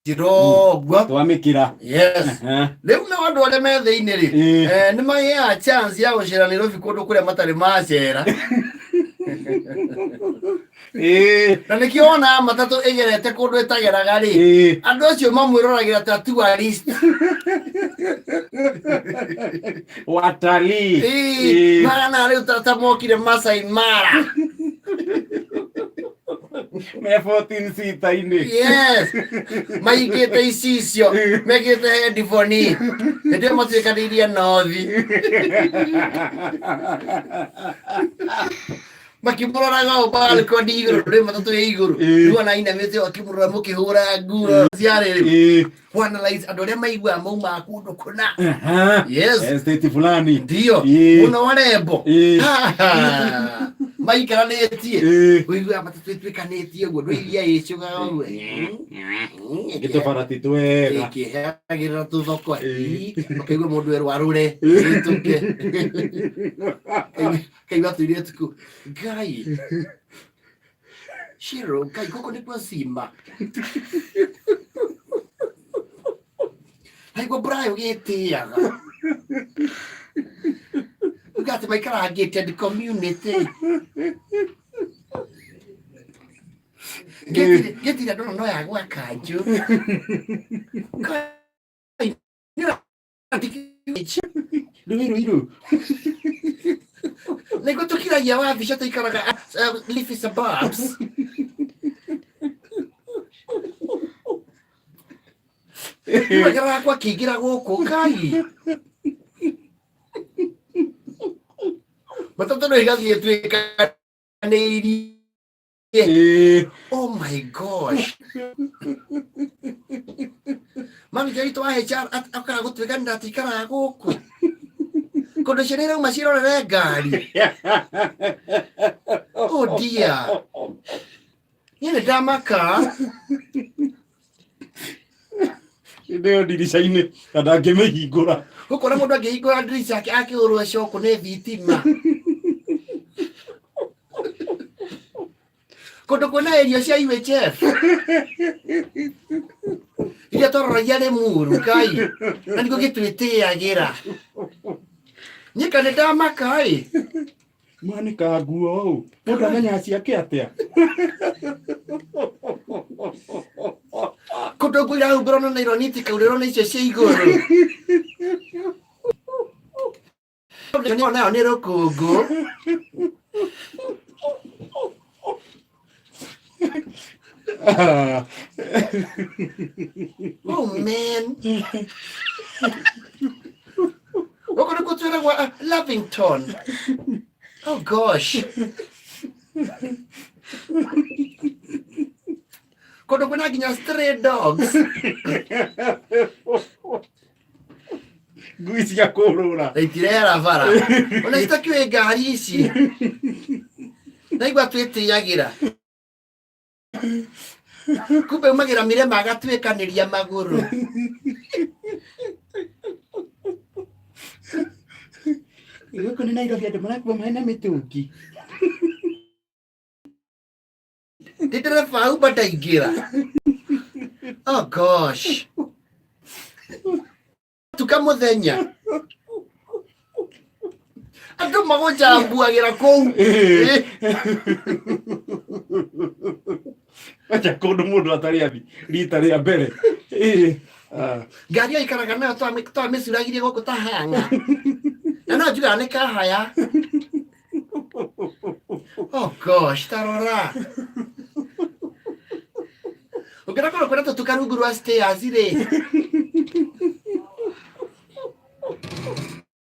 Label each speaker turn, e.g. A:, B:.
A: Tirogwa
B: twamikira
A: yes leo na wandu wale methe iniri ni maya chance ya gucera Nairobi kundu kuria matari macera na nikiona matatu egerete kundu etageraga ri andu acio mamwiroragira ta tourist
B: watalii
A: magana riu tatamokire Masai Mara
B: me 14 sita ini
A: yes maigite icicio megite headphone ndio matikadiria nothi makimuraga ubal ko diguru ri matatu iguru duana ina mete akimurura mukihura nguo ciariri analyze andu aria maigua mau ma kundu kuna yes
B: state fulani
A: ndio una warembo maikaranetie kuigua matatu twikanitie guo nduiria icuga we
B: gito farati twega
A: kihagira tu thoko kaigua mundu erwarure tuke kaigua tuirie tuku gai shiro kai koko ni kwa simba haigua brayo getiaga ugate maikara gated community getira ndono no ya gwa kanju
B: iru
A: nego tukiragia wathi shata ikaraga leafy suburbs magara kwa kigira guku kai matatu no igathie twika neiri oh my gosh mami jaito wa HR akara gutwika ndatikara guku kondo shenera umashirorere ngari oh dear yene damaka
B: ndio dirisha-ini kada angimihingura
A: gukora mundu angihingura dirisha yake akiurwa shoko ni thitima kondo kuna erio cia UHF iria tororagia ri muru kai na niko gitwitiagira nyika ni ndamaka
B: manika nguo mundu amenya ciake atia
A: kondo kwira ubrona na ironiti kaurero na icio cia iguru kondo nayo ni rukungu oh man we're going to go to Lavington. Oh gosh. Kono kuna ginya stray dogs.
B: Guisi ya kurura.
A: Itirera vara. Ona itakiwe ngari ici. Naigua twitiagira. Kumbe umagira mirema agatwikaniria maguru.
B: Yuko ni Nairobi ndo mwana kwa maana mitungi.
A: Nditera fau bataingira. Oh gosh. Tukamuthenya. Andu magonjambuagira kou.
B: Acha kundu mundu atari athi rita ria mbere.
A: Ngari yo ikaraga nayo twamicuragirie guku tahanga. Na no juga ni kahaya. Oh gosh, tarora. Ukira kono kuna tukaruguru stairs ire.